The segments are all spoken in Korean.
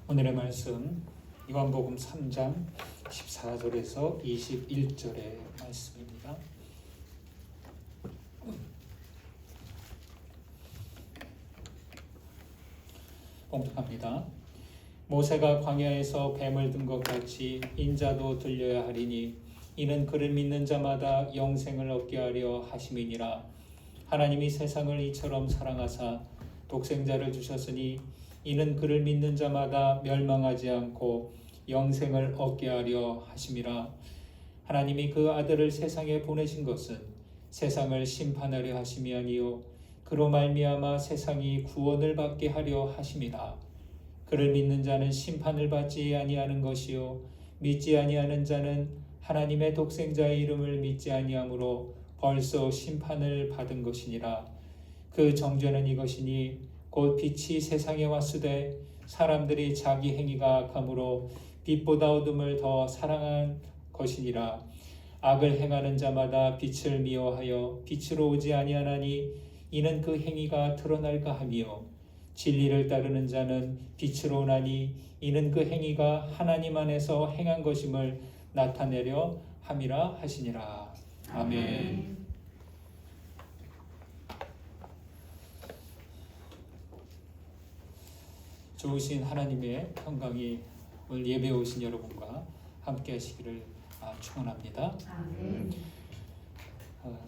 오늘의 말씀 요한복음 3장 14절에서 21절의 말씀입니다. 봉독합니다. 모세가 광야에서 뱀을 든 것 같이 인자도 들려야 하리니 이는 그를 믿는 자마다 영생을 얻게 하려 하심이니라. 하나님이 세상을 이처럼 사랑하사 독생자를 주셨으니 이는 그를 믿는 자마다 멸망하지 않고 영생을 얻게 하려 하심이라. 하나님이 그 아들을 세상에 보내신 것은 세상을 심판하려 하심이 아니요 그로 말미암아 세상이 구원을 받게 하려 하심이라. 그를 믿는 자는 심판을 받지 아니하는 것이요 믿지 아니하는 자는 하나님의 독생자의 이름을 믿지 아니하므로 벌써 심판을 받은 것이니라. 그 정죄는 이것이니 곧 빛이 세상에 왔으되 사람들이 자기 행위가 악함으로 빛보다 어둠을 더 사랑한 것이니라. 악을 행하는 자마다 빛을 미워하여 빛으로 오지 아니하나니 이는 그 행위가 드러날까 하며 진리를 따르는 자는 빛으로 오나니 이는 그 행위가 하나님 안에서 행한 것임을 나타내려 함이라 하시니라. 아멘. 좋으신 하나님의 평강이 오늘 예배에 오신 여러분과 함께 하시기를 축원합니다. 아멘.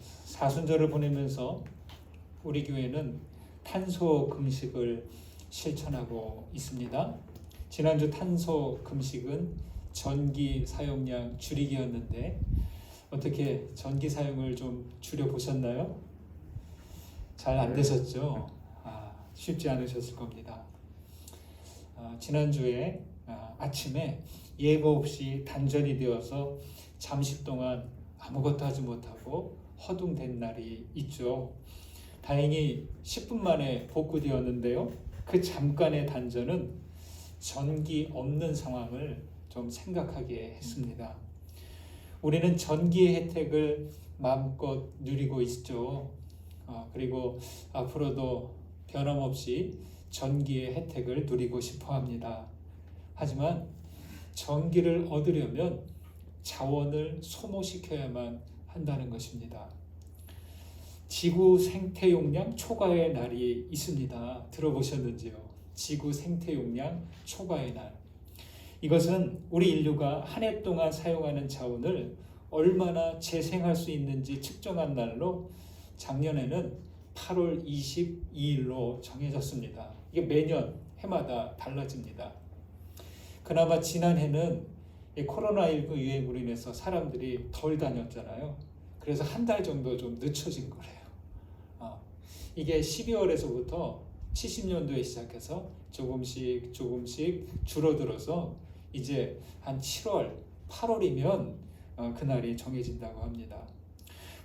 사순절을 보내면서 우리 교회는 탄소 금식을 실천하고 있습니다. 지난주 탄소 금식은 전기 사용량 줄이기였는데 어떻게 전기 사용을 좀 줄여보셨나요? 잘 안 되셨죠? 쉽지 않으셨을 겁니다. 지난주에 아침에 예고 없이 단절이 되어서 잠시 동안 아무것도 하지 못하고 허둥댄 날이 있죠. 다행히 10분 만에 복구되었는데요. 그 잠깐의 단절은 전기 없는 상황을 좀 생각하게 했습니다. 우리는 전기의 혜택을 마음껏 누리고 있죠. 그리고 앞으로도 변함없이 전기의 혜택을 누리고 싶어 합니다. 하지만 전기를 얻으려면 자원을 소모시켜야만 한다는 것입니다. 지구 생태 용량 초과의 날이 있습니다. 들어보셨는지요? 지구 생태 용량 초과의 날. 이것은 우리 인류가 한 해 동안 사용하는 자원을 얼마나 재생할 수 있는지 측정한 날로 작년에는 8월 22일로 정해졌습니다. 이게 매년 해마다 달라집니다. 그나마 지난해는 코로나19 유행으로 인해서 사람들이 덜 다녔잖아요. 그래서 한 달 정도 좀 늦춰진 거래요. 이게 12월에서부터 70년도에 시작해서 조금씩 줄어들어서 이제 한 7월, 8월이면 그날이 정해진다고 합니다.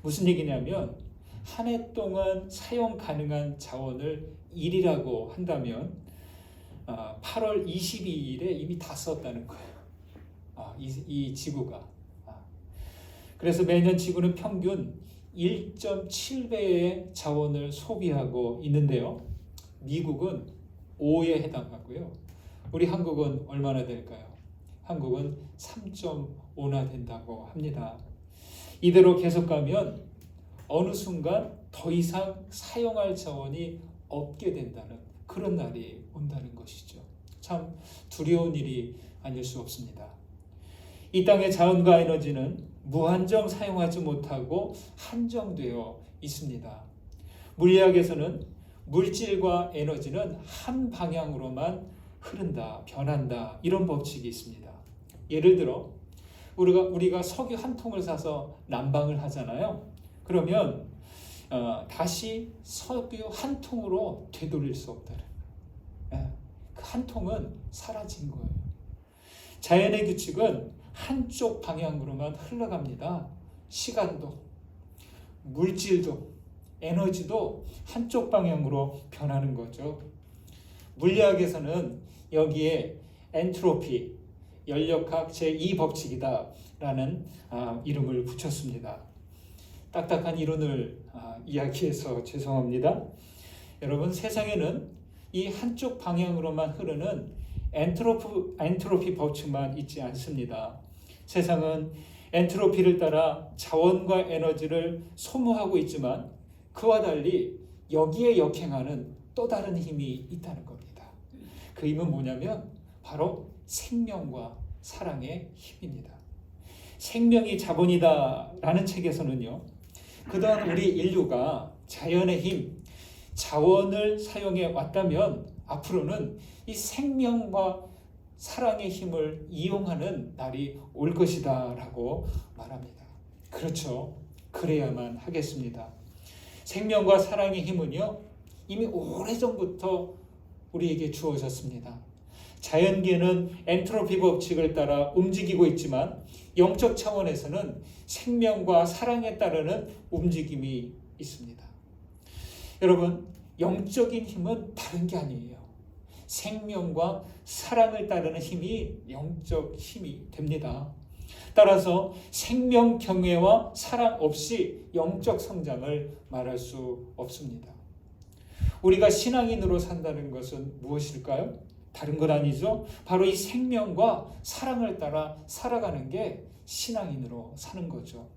무슨 얘기냐면 한 해 동안 사용 가능한 자원을 1이라고 한다면 8월 22일에 이미 다 썼다는 거예요. 이 지구가. 그래서 매년 지구는 평균 1.7배의 자원을 소비하고 있는데요. 미국은 5에 해당하고요. 우리 한국은 얼마나 될까요? 한국은 3.5나 된다고 합니다. 이대로 계속 가면 어느 순간 더 이상 사용할 자원이 없게 된다는 그런 날이 온다는 것이죠. 참 두려운 일이 아닐 수 없습니다. 이 땅의 자원과 에너지는 무한정 사용하지 못하고 한정되어 있습니다. 물리학에서는 물질과 에너지는 한 방향으로만 흐른다, 변한다 이런 법칙이 있습니다. 예를 들어 우리가 석유 한 통을 사서 난방을 하잖아요. 그러면 다시 석유 한 통으로 되돌릴 수 없다는 그 한 통은 사라진 거예요. 자연의 규칙은 한쪽 방향으로만 흘러갑니다. 시간도, 물질도, 에너지도 한쪽 방향으로 변하는 거죠. 물리학에서는 여기에 엔트로피, 연력학 제2법칙이다라는 이름을 붙였습니다. 딱딱한 이론을 이야기해서 죄송합니다. 여러분, 세상에는 이 한쪽 방향으로만 흐르는 엔트로피 법칙만 있지 않습니다. 세상은 엔트로피를 따라 자원과 에너지를 소모하고 있지만 그와 달리 여기에 역행하는 또 다른 힘이 있다는 겁니다. 그 힘은 뭐냐면 바로 생명과 사랑의 힘입니다. 생명이 자본이다 라는 책에서는요, 그동안 우리 인류가 자연의 힘, 자원을 사용해 왔다면 앞으로는 이 생명과 사랑의 힘을 이용하는 날이 올 것이다 라고 말합니다. 그렇죠. 그래야만 하겠습니다. 생명과 사랑의 힘은요, 이미 오래전부터 우리에게 주어졌습니다. 자연계는 엔트로피 법칙을 따라 움직이고 있지만 영적 차원에서는 생명과 사랑에 따르는 움직임이 있습니다. 여러분, 영적인 힘은 다른 게 아니에요. 생명과 사랑을 따르는 힘이 영적 힘이 됩니다. 따라서 생명 경외와 사랑 없이 영적 성장을 말할 수 없습니다. 우리가 신앙인으로 산다는 것은 무엇일까요? 다른 것 아니죠? 바로 이 생명과 사랑을 따라 살아가는 게 신앙인으로 사는 거죠.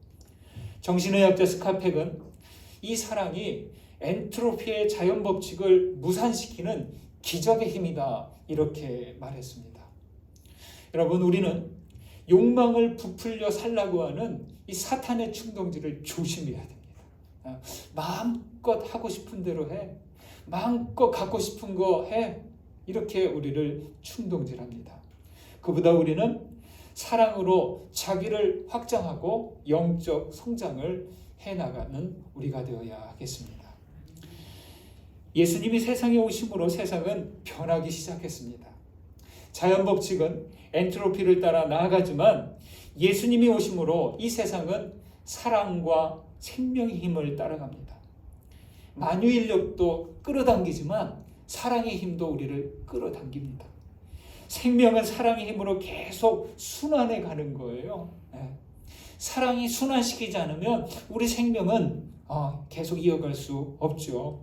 정신의학자 스카펙은 이 사랑이 엔트로피의 자연 법칙을 무산시키는 기적의 힘이다 이렇게 말했습니다. 여러분, 우리는 욕망을 부풀려 살라고 하는 이 사탄의 충동질을 조심해야 됩니다. 마음껏 하고 싶은 대로 해, 마음껏 갖고 싶은 거 해, 이렇게 우리를 충동질합니다. 그보다 우리는 사랑으로 자기를 확장하고 영적 성장을 해나가는 우리가 되어야 하겠습니다. 예수님이 세상에 오심으로 세상은 변하기 시작했습니다. 자연 법칙은 엔트로피를 따라 나아가지만 예수님이 오심으로 이 세상은 사랑과 생명의 힘을 따라갑니다. 만유인력도 끌어당기지만 사랑의 힘도 우리를 끌어당깁니다. 생명은 사랑의 힘으로 계속 순환해 가는 거예요. 사랑이 순환시키지 않으면 우리 생명은 계속 이어갈 수 없죠.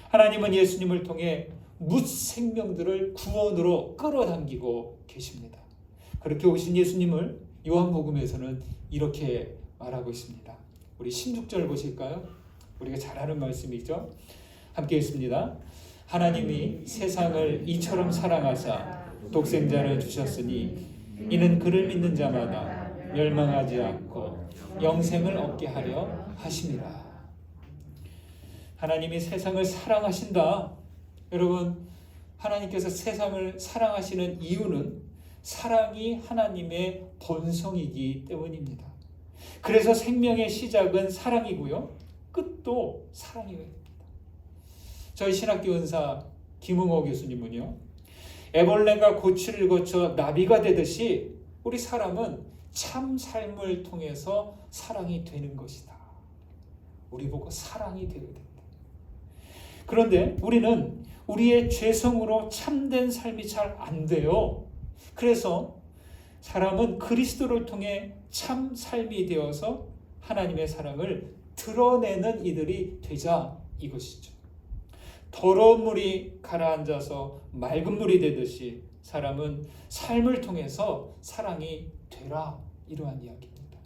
하나님은 예수님을 통해 무생명들을 구원으로 끌어당기고 계십니다. 그렇게 오신 예수님을 요한복음에서는 이렇게 말하고 있습니다. 우리 16절 보실까요? 우리가 잘 아는 말씀이죠. 함께 읽습니다. 하나님이 세상을 이처럼 사랑하사 독생자를 주셨으니 이는 그를 믿는 자마다 멸망하지 않고 영생을 얻게 하려 하심이라. 하나님이 세상을 사랑하신다. 여러분, 하나님께서 세상을 사랑하시는 이유는 사랑이 하나님의 본성이기 때문입니다. 그래서 생명의 시작은 사랑이고요, 끝도 사랑이에요. 저희 신학교 은사 김웅호 교수님은요, 애벌레가 고추를 거쳐 나비가 되듯이 우리 사람은 참 삶을 통해서 사랑이 되는 것이다. 우리 보고 사랑이 되어야 된다. 그런데 우리는 우리의 죄성으로 참된 삶이 잘 안 돼요. 그래서 사람은 그리스도를 통해 참 삶이 되어서 하나님의 사랑을 드러내는 이들이 되자 이것이죠. 더러운 물이 가라앉아서 맑은 물이 되듯이 사람은 삶을 통해서 사랑이 되라, 이러한 이야기입니다.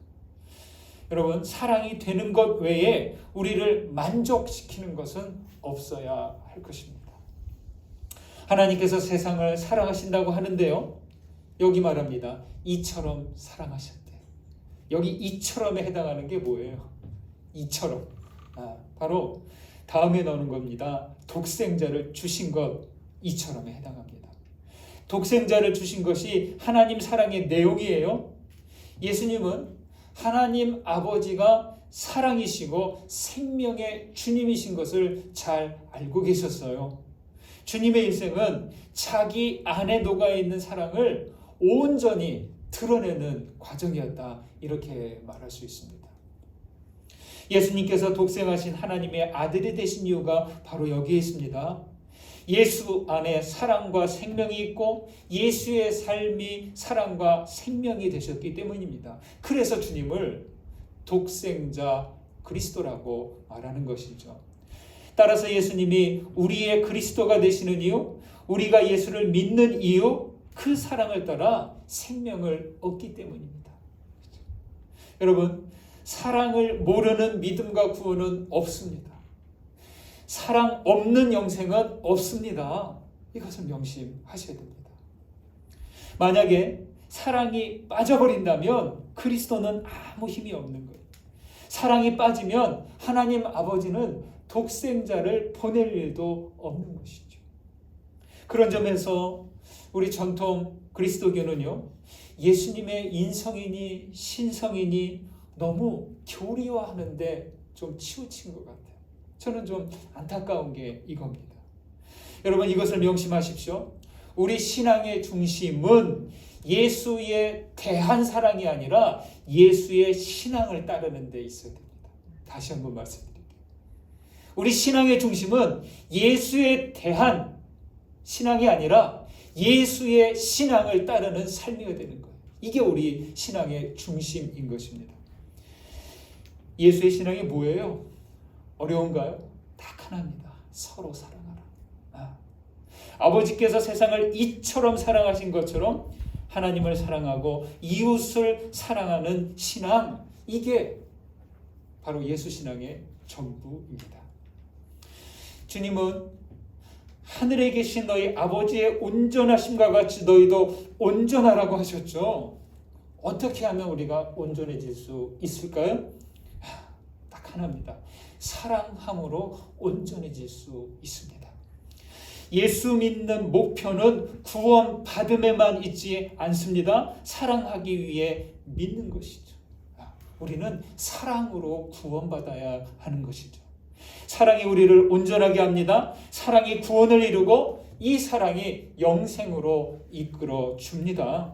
여러분, 사랑이 되는 것 외에 우리를 만족시키는 것은 없어야 할 것입니다. 하나님께서 세상을 사랑하신다고 하는데요, 여기 말합니다. 이처럼 사랑하셨대요. 여기 이처럼에 해당하는 게 뭐예요? 이처럼. 바로 다음에 나오는 겁니다. 독생자를 주신 것, 이처럼에 해당합니다. 독생자를 주신 것이 하나님 사랑의 내용이에요. 예수님은 하나님 아버지가 사랑이시고 생명의 주님이신 것을 잘 알고 계셨어요. 주님의 일생은 자기 안에 녹아있는 사랑을 온전히 드러내는 과정이었다, 이렇게 말할 수 있습니다. 예수님께서 독생하신 하나님의 아들이 되신 이유가 바로 여기에 있습니다. 예수 안에 사랑과 생명이 있고 예수의 삶이 사랑과 생명이 되셨기 때문입니다. 그래서 주님을 독생자 그리스도라고 말하는 것이죠. 따라서 예수님이 우리의 그리스도가 되시는 이유, 우리가 예수를 믿는 이유, 그 사랑을 따라 생명을 얻기 때문입니다. 그렇죠? 여러분, 사랑을 모르는 믿음과 구원은 없습니다. 사랑 없는 영생은 없습니다. 이것을 명심하셔야 됩니다. 만약에 사랑이 빠져버린다면 그리스도는 아무 힘이 없는 거예요. 사랑이 빠지면 하나님 아버지는 독생자를 보낼 일도 없는 것이죠. 그런 점에서 우리 전통 그리스도교는요, 예수님의 인성이니 신성이니 너무 교리화하는데 좀 치우친 것 같아요. 저는 좀 안타까운 게 이겁니다. 여러분, 이것을 명심하십시오. 우리 신앙의 중심은 예수에 대한 사랑이 아니라 예수의 신앙을 따르는 데 있어야 됩니다. 다시 한번 말씀드릴게요. 우리 신앙의 중심은 예수에 대한 신앙이 아니라 예수의 신앙을 따르는 삶이어야 되는 거예요. 이게 우리 신앙의 중심인 것입니다. 예수의 신앙이 뭐예요? 어려운가요? 딱 하나입니다. 서로 사랑하라. 아버지께서 세상을 이처럼 사랑하신 것처럼 하나님을 사랑하고 이웃을 사랑하는 신앙, 이게 바로 예수 신앙의 전부입니다. 주님은 하늘에 계신 너희 아버지의 온전하심과 같이 너희도 온전하라고 하셨죠. 어떻게 하면 우리가 온전해질 수 있을까요? 딱 하나입니다. 사랑함으로 온전해질 수 있습니다. 예수 믿는 목표는 구원 받음에만 있지 않습니다. 사랑하기 위해 믿는 것이죠. 우리는 사랑으로 구원받아야 하는 것이죠. 사랑이 우리를 온전하게 합니다. 사랑이 구원을 이루고 이 사랑이 영생으로 이끌어 줍니다.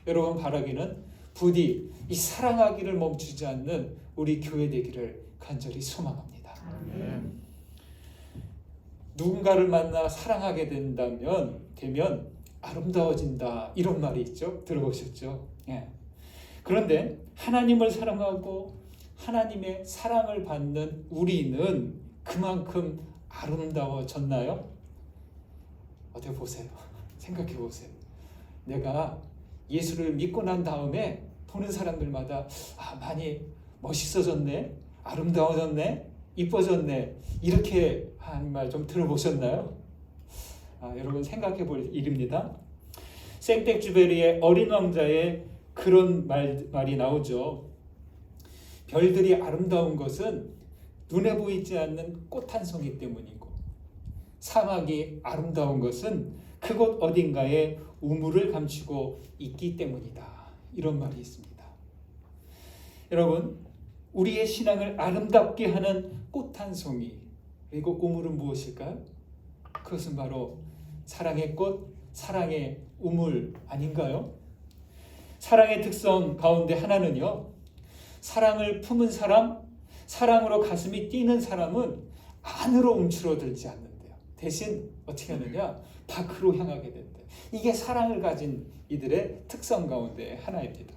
여러분, 바라기는 부디 이 사랑하기를 멈추지 않는 우리 교회 되기를 간절히 소망합니다. 누군가를 만나 사랑하게 되면 아름다워진다, 이런 말이 있죠. 들어보셨죠? 예. 그런데 하나님을 사랑하고 하나님의 사랑을 받는 우리는 그만큼 아름다워졌나요? 어떻게 보세요? 생각해 보세요. 내가 예수를 믿고 난 다음에 보는 사람들마다 많이 멋있어졌네, 아름다워졌네, 이뻐졌네, 이렇게 하는 말 좀 들어보셨나요? 여러분, 생각해 볼 일입니다. 생텍쥐베리의 어린 왕자의 그런 말이 나오죠. 별들이 아름다운 것은 눈에 보이지 않는 꽃 한 송이 때문이고, 사막이 아름다운 것은 그곳 어딘가에 우물을 감추고 있기 때문이다, 이런 말이 있습니다. 여러분, 우리의 신앙을 아름답게 하는 꽃 한 송이, 그리고 우물은 무엇일까요? 그것은 바로 사랑의 꽃, 사랑의 우물 아닌가요? 사랑의 특성 가운데 하나는요, 사랑을 품은 사람, 사랑으로 가슴이 뛰는 사람은 안으로 움츠러들지 않는데요. 대신 어떻게 하느냐? 밖으로 향하게 된대요. 이게 사랑을 가진 이들의 특성 가운데 하나입니다.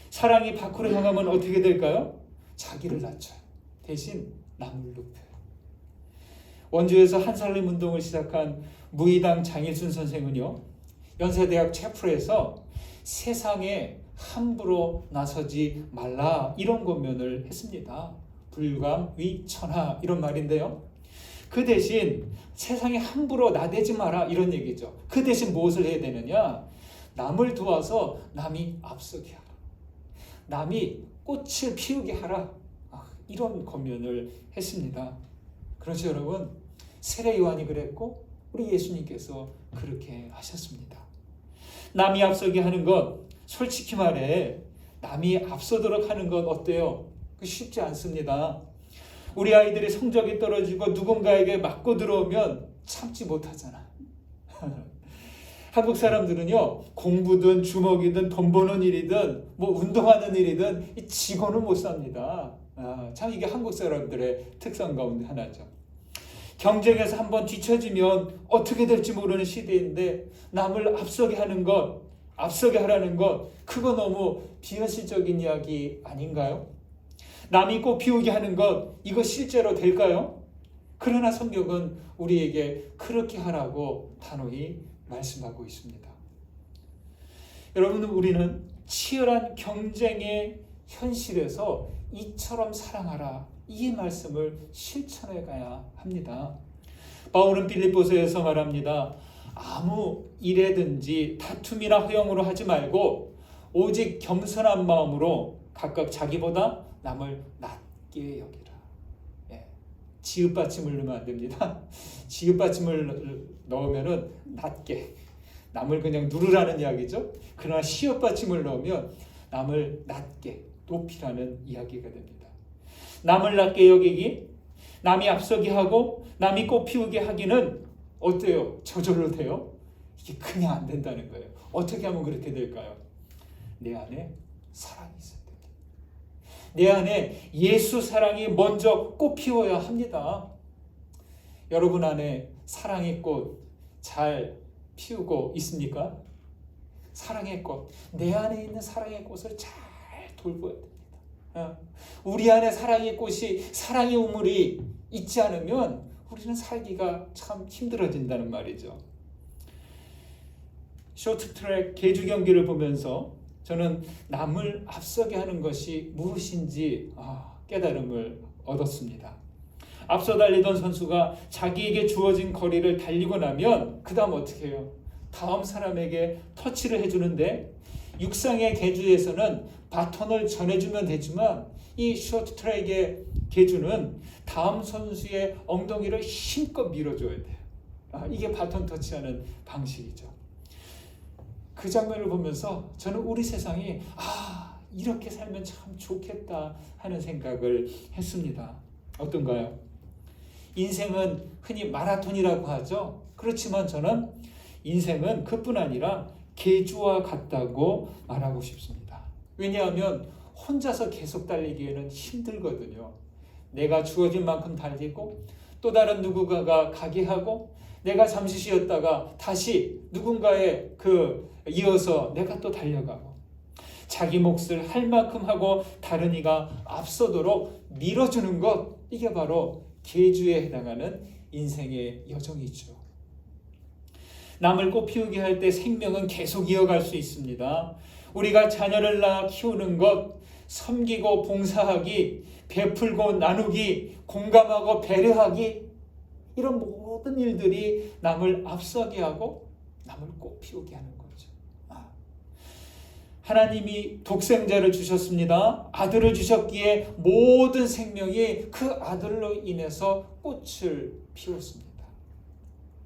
사랑이 밖으로 향하면 어떻게 될까요? 자기를 낮춰요. 대신 남을 높여요. 원주에서 한살림 운동을 시작한 무의당 장일순 선생은요, 연세대학 채플에서 세상에 함부로 나서지 말라, 이런 권면을 했습니다. 불감위천하, 이런 말인데요. 그 대신 세상에 함부로 나대지 마라, 이런 얘기죠. 그 대신 무엇을 해야 되느냐? 남을 도와서 남이 앞서게 하라, 남이 꽃을 피우게 하라, 이런 권면을 했습니다. 그렇죠, 여러분? 세례 요한이 그랬고 우리 예수님께서 그렇게 하셨습니다. 남이 앞서게 하는 것, 솔직히 말해 남이 앞서도록 하는 것 어때요? 쉽지 않습니다. 우리 아이들이 성적이 떨어지고 누군가에게 맞고 들어오면 참지 못하잖아. 한국 사람들은요, 공부든 주먹이든 돈 버는 일이든 뭐 운동하는 일이든 지고는 못 삽니다. 참 이게 한국 사람들의 특성 가운데 하나죠. 경쟁에서 한번 뒤처지면 어떻게 될지 모르는 시대인데 남을 앞서게 하는 것, 앞서게 하라는 것, 그거 너무 비현실적인 이야기 아닌가요? 남이 꽃 피우게 하는 것, 이거 실제로 될까요? 그러나 성경은 우리에게 그렇게 하라고 단호히 말씀하고 있습니다. 여러분, 우리는 치열한 경쟁의 현실에서 이처럼 사랑하라, 이 말씀을 실천해 가야 합니다. 바울은 빌립보서에서 말합니다. 아무 일에든지 다툼이나 허영으로 하지 말고 오직 겸손한 마음으로 각각 자기보다 남을 낮게 여기라. 지읒받침을 넣으면 안 됩니다. 지읒받침을 넣으면 낮게, 남을 그냥 누르라는 이야기죠. 그러나 시읒받침을 넣으면 남을 낮게, 높이라는 이야기가 됩니다. 남을 낮게 여기기, 남이 앞서게 하고 남이 꽃피우게 하기는 어때요? 저절로 돼요? 이게 그냥 안 된다는 거예요. 어떻게 하면 그렇게 될까요? 내 안에 사랑이 있어야 됩니다. 내 안에 예수 사랑이 먼저 꽃피워야 합니다. 여러분 안에 사랑의 꽃 잘 피우고 있습니까? 사랑의 꽃, 내 안에 있는 사랑의 꽃을 잘 돌봐야 됩니다. 우리 안에 사랑의 꽃이, 사랑의 우물이 있지 않으면 우리는 살기가 참 힘들어진다는 말이죠. 쇼트트랙 계주 경기를 보면서 저는 남을 앞서게 하는 것이 무엇인지 깨달음을 얻었습니다. 앞서 달리던 선수가 자기에게 주어진 거리를 달리고 나면 그 다음 어떻게 해요? 다음 사람에게 터치를 해주는데, 육상의 계주에서는 바톤을 전해주면 되지만 이 쇼트트랙의 계주는 다음 선수의 엉덩이를 힘껏 밀어줘야 돼요. 이게 바톤 터치하는 방식이죠. 그 장면을 보면서 저는 우리 세상이 이렇게 살면 참 좋겠다 하는 생각을 했습니다. 어떤가요? 인생은 흔히 마라톤이라고 하죠. 그렇지만 저는 인생은 그뿐 아니라 계주와 같다고 말하고 싶습니다. 왜냐하면 혼자서 계속 달리기에는 힘들거든요. 내가 주어진 만큼 달리고 또 다른 누군가가 가게 하고 내가 잠시 쉬었다가 다시 누군가에 이어서 내가 또 달려가고, 자기 몫을 할 만큼 하고 다른 이가 앞서도록 밀어주는 것, 이게 바로 계주에 해당하는 인생의 여정이죠. 남을 꽃피우게 할 때 생명은 계속 이어갈 수 있습니다. 우리가 자녀를 낳아 키우는 것, 섬기고 봉사하기, 베풀고 나누기, 공감하고 배려하기, 이런 모든 일들이 남을 앞서게 하고 남을 꽃피우게 하는 거죠. 하나님이 독생자를 주셨습니다. 아들을 주셨기에 모든 생명이 그 아들로 인해서 꽃을 피웠습니다.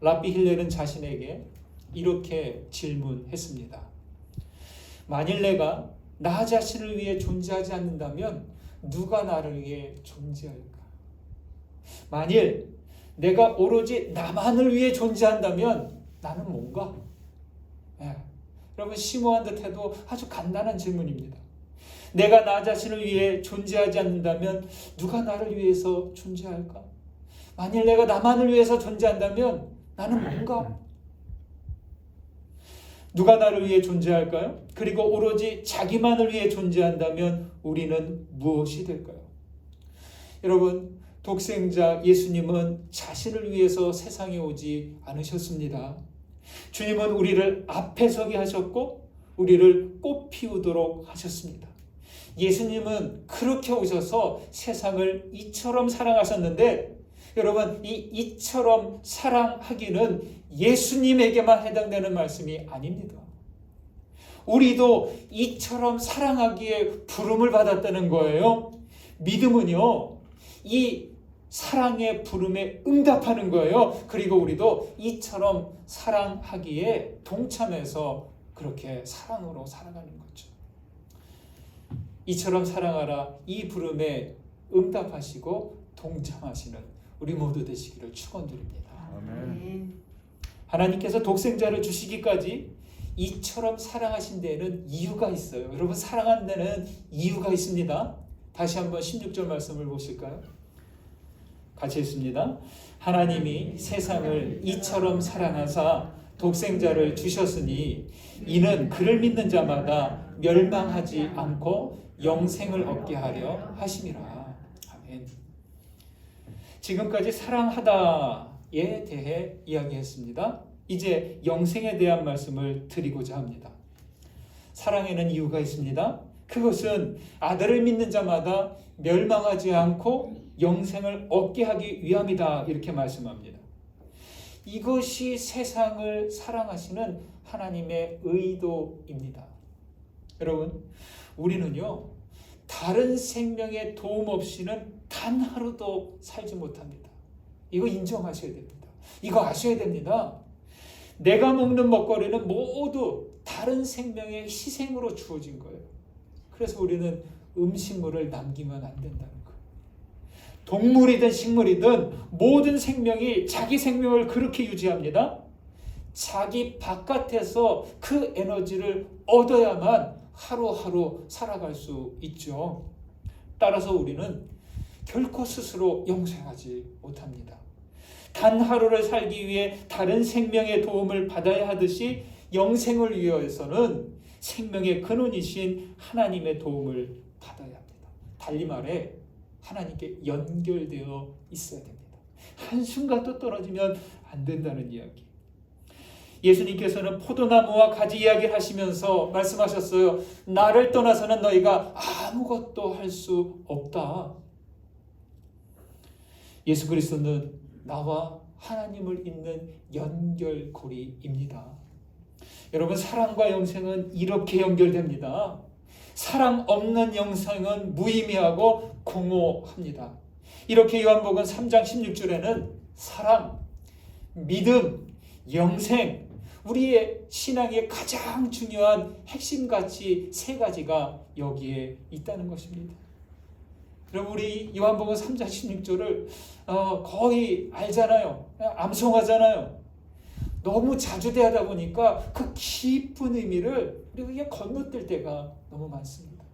랍비 힐렐은 자신에게 이렇게 질문했습니다. 만일 내가 나 자신을 위해 존재하지 않는다면 누가 나를 위해 존재할까? 만일 내가 오로지 나만을 위해 존재한다면 나는 뭔가? 여러분, 심오한 듯해도 아주 간단한 질문입니다. 내가 나 자신을 위해 존재하지 않는다면 누가 나를 위해서 존재할까? 만일 내가 나만을 위해서 존재한다면 나는 뭔가? 누가 나를 위해 존재할까요? 그리고 오로지 자기만을 위해 존재한다면 우리는 무엇이 될까요? 여러분, 독생자 예수님은 자신을 위해서 세상에 오지 않으셨습니다. 주님은 우리를 앞에 서게 하셨고 우리를 꽃피우도록 하셨습니다. 예수님은 그렇게 오셔서 세상을 이처럼 사랑하셨는데, 여러분, 이처럼 사랑하기는 예수님에게만 해당되는 말씀이 아닙니다. 우리도 이처럼 사랑하기에 부름을 받았다는 거예요. 믿음은요, 이 사랑의 부름에 응답하는 거예요. 그리고 우리도 이처럼 사랑하기에 동참해서 그렇게 사랑으로 살아가는 거죠. 이처럼 사랑하라, 이 부름에 응답하시고 동참하시는 우리 모두 되시기를 축원드립니다. 아멘. 하나님께서 독생자를 주시기까지 이처럼 사랑하신 데에는 이유가 있어요. 여러분, 사랑하는 데는 이유가 있습니다. 다시 한번 16절 말씀을 보실까요? 같이 읽습니다. 하나님이 세상을 이처럼 사랑하사 독생자를 주셨으니 이는 그를 믿는 자마다 멸망하지 않고 영생을 얻게 하려 하심이라. 아멘. 지금까지 사랑하다에 대해 이야기했습니다. 이제 영생에 대한 말씀을 드리고자 합니다. 사랑에는 이유가 있습니다. 그것은 아들을 믿는 자마다 멸망하지 않고 영생을 얻게 하기 위함이다. 이렇게 말씀합니다. 이것이 세상을 사랑하시는 하나님의 의도입니다. 여러분, 우리는요, 다른 생명의 도움 없이는 단 하루도 살지 못합니다. 이거 인정하셔야 됩니다. 이거 아셔야 됩니다. 내가 먹는 먹거리는 모두 다른 생명의 희생으로 주어진 거예요. 그래서 우리는 음식물을 남기면 안 된다는 거예요. 동물이든 식물이든 모든 생명이 자기 생명을 그렇게 유지합니다. 자기 바깥에서 그 에너지를 얻어야만 하루하루 살아갈 수 있죠. 따라서 우리는 결코 스스로 영생하지 못합니다. 단 하루를 살기 위해 다른 생명의 도움을 받아야 하듯이 영생을 위해서는 생명의 근원이신 하나님의 도움을 받아야 합니다. 달리 말해 하나님께 연결되어 있어야 됩니다. 한순간도 떨어지면 안 된다는 이야기. 예수님께서는 포도나무와 가지 이야기를 하시면서 말씀하셨어요. 나를 떠나서는 너희가 아무것도 할 수 없다. 예수 그리스도는 나와 하나님을 잇는 연결고리입니다. 여러분, 사랑과 영생은 이렇게 연결됩니다. 사랑 없는 영생은 무의미하고 공허합니다. 이렇게 요한복음 3장 16절에는 사랑, 믿음, 영생, 우리의 신앙의 가장 중요한 핵심 가치 세 가지가 여기에 있다는 것입니다. 여러분, 우리 요한복음 3장 16절을 거의 알잖아요. 암송하잖아요. 너무 자주 대하다 보니까 그 깊은 의미를 우리가 그냥 건너뛸 때가 너무 많습니다.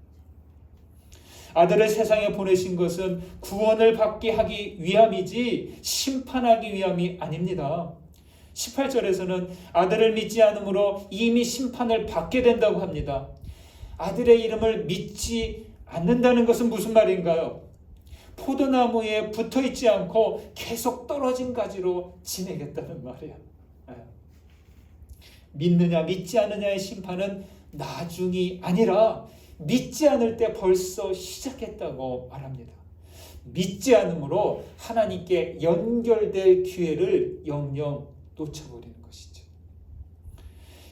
아들을 세상에 보내신 것은 구원을 받게 하기 위함이지 심판하기 위함이 아닙니다. 18절에서는 아들을 믿지 않으므로 이미 심판을 받게 된다고 합니다. 아들의 이름을 믿지 않는다는 것은 무슨 말인가요? 포도나무에 붙어있지 않고 계속 떨어진 가지로 지내겠다는 말이에요. 믿느냐 믿지 않느냐의 심판은 나중이 아니라 믿지 않을 때 벌써 시작했다고 말합니다. 믿지 않으므로 하나님께 연결될 기회를 영영 놓쳐버리는 것이죠.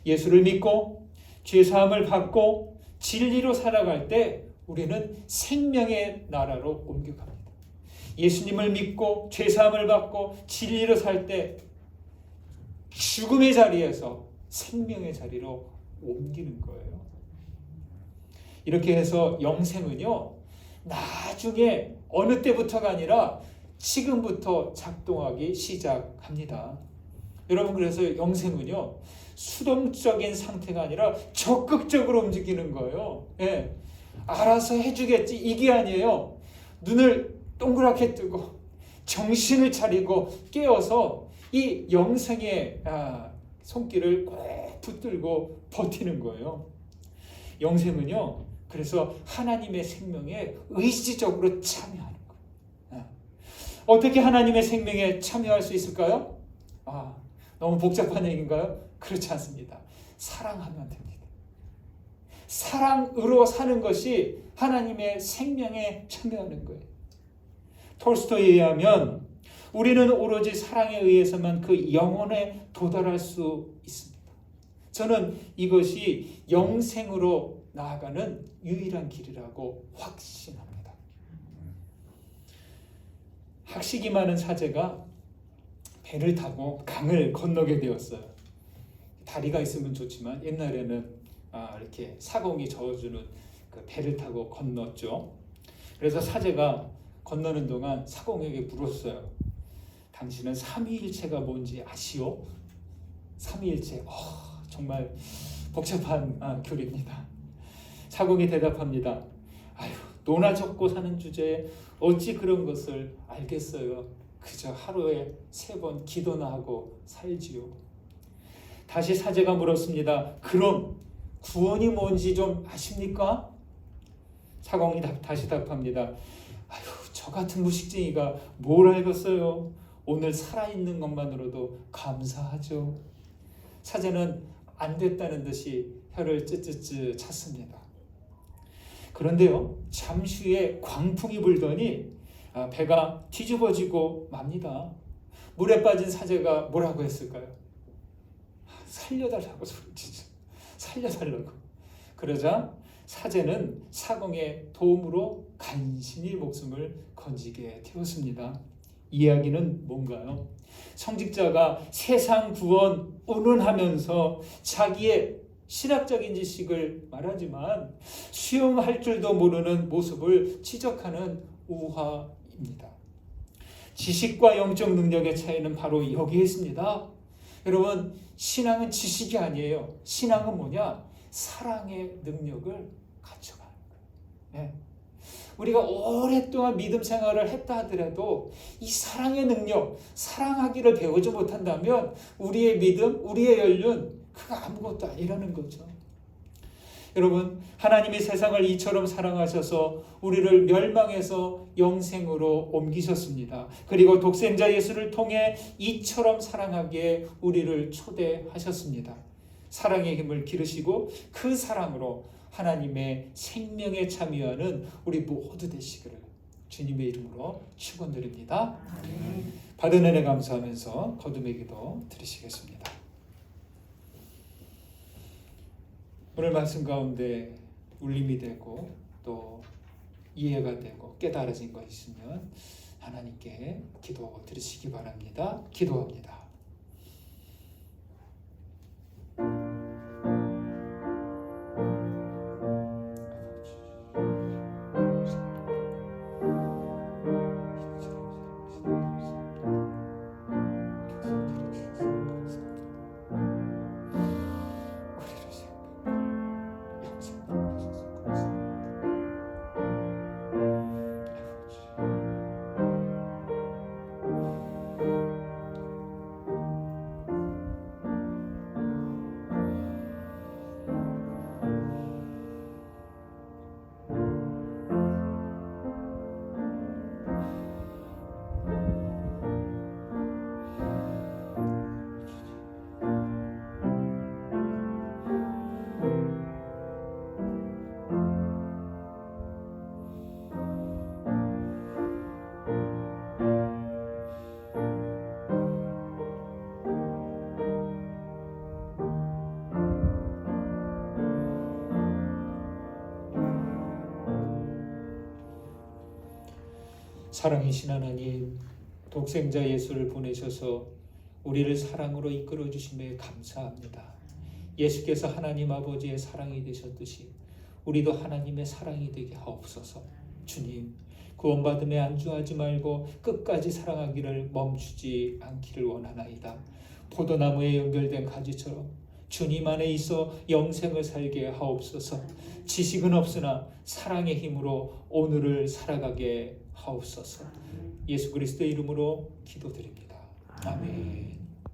예수를 믿고 죄사함을 받고 진리로 살아갈 때 우리는 생명의 나라로 옮겨갑니다. 예수님을 믿고 죄사함을 받고 진리로 살 때 죽음의 자리에서 생명의 자리로 옮기는 거예요. 이렇게 해서 영생은요, 나중에 어느 때부터가 아니라 지금부터 작동하기 시작합니다. 여러분, 그래서 영생은요, 수동적인 상태가 아니라 적극적으로 움직이는 거예요. 예. 알아서 해주겠지, 이게 아니에요. 눈을 동그랗게 뜨고 정신을 차리고 깨어서 이 영생의 손길을 꼭 붙들고 버티는 거예요. 영생은요, 그래서 하나님의 생명에 의지적으로 참여하는 거예요. 어떻게 하나님의 생명에 참여할 수 있을까요? 너무 복잡한 얘기인가요? 그렇지 않습니다. 사랑하면 됩니다. 사랑으로 사는 것이 하나님의 생명에 참여하는 거예요. 톨스토이에 의하면 우리는 오로지 사랑에 의해서만 그 영혼에 도달할 수 있습니다. 저는 이것이 영생으로 나아가는 유일한 길이라고 확신합니다. 학식이 많은 사제가 배를 타고 강을 건너게 되었어요. 다리가 있으면 좋지만 옛날에는 이렇게 사공이 저어주는 그 배를 타고 건넜죠. 그래서 사제가 건너는 동안 사공에게 물었어요. 당신은 삼위일체가 뭔지 아시오? 삼위일체, 정말 복잡한 교리입니다. 사공이 대답합니다. 노나 적고 사는 주제에 어찌 그런 것을 알겠어요. 그저 하루에 3번 기도나 하고 살지요. 다시 사제가 물었습니다. 그럼 구원이 뭔지 좀 아십니까? 사공이 다시 답합니다. 저 같은 무식쟁이가 뭘 알겠어요. 오늘 살아있는 것만으로도 감사하죠. 사제는 안 됐다는 듯이 혀를 쯔쯔쯔 찼습니다. 그런데요, 잠시 후에 광풍이 불더니 배가 뒤집어지고 맙니다. 물에 빠진 사제가 뭐라고 했을까요? 살려달라고 소리치죠. 살려달라고. 그러자 사제는 사공의 도움으로 간신히 목숨을 건지게 되었습니다. 이야기는 뭔가요? 성직자가 세상 구원 운운하면서 자기의 신학적인 지식을 말하지만 수용할 줄도 모르는 모습을 지적하는 우화입니다. 지식과 영적 능력의 차이는 바로 여기에 있습니다. 여러분, 신앙은 지식이 아니에요. 신앙은 뭐냐? 사랑의 능력을 갖춰가는 거예요. 네. 우리가 오랫동안 믿음 생활을 했다 하더라도 이 사랑의 능력, 사랑하기를 배우지 못한다면 우리의 믿음, 우리의 연륜 그거 아무것도 아니라는 거죠. 여러분, 하나님이 세상을 이처럼 사랑하셔서 우리를 멸망에서 영생으로 옮기셨습니다. 그리고 독생자 예수를 통해 이처럼 사랑하기에 우리를 초대하셨습니다. 사랑의 힘을 기르시고 그 사랑으로 하나님의 생명에 참여하는 우리 모두 되시기를 주님의 이름으로 축원드립니다. 받은 은혜 감사하면서 거듭의 기도 드리시겠습니다. 오늘 말씀 가운데 울림이 되고 또 이해가 되고 깨달아진 것이 있으면 하나님께 기도 드리시기 바랍니다. 기도합니다. 사랑이신 하나님, 독생자 예수를 보내셔서 우리를 사랑으로 이끌어 주심에 감사합니다. 예수께서 하나님 아버지의 사랑이 되셨듯이 우리도 하나님의 사랑이 되게 하옵소서. 주님, 구원받음에 안주하지 말고 끝까지 사랑하기를 멈추지 않기를 원하나이다. 포도나무에 연결된 가지처럼 주님 안에 있어 영생을 살게 하옵소서. 지식은 없으나 사랑의 힘으로 오늘을 살아가게 하옵소서. 예수 그리스도의 이름으로 기도드립니다. 아멘.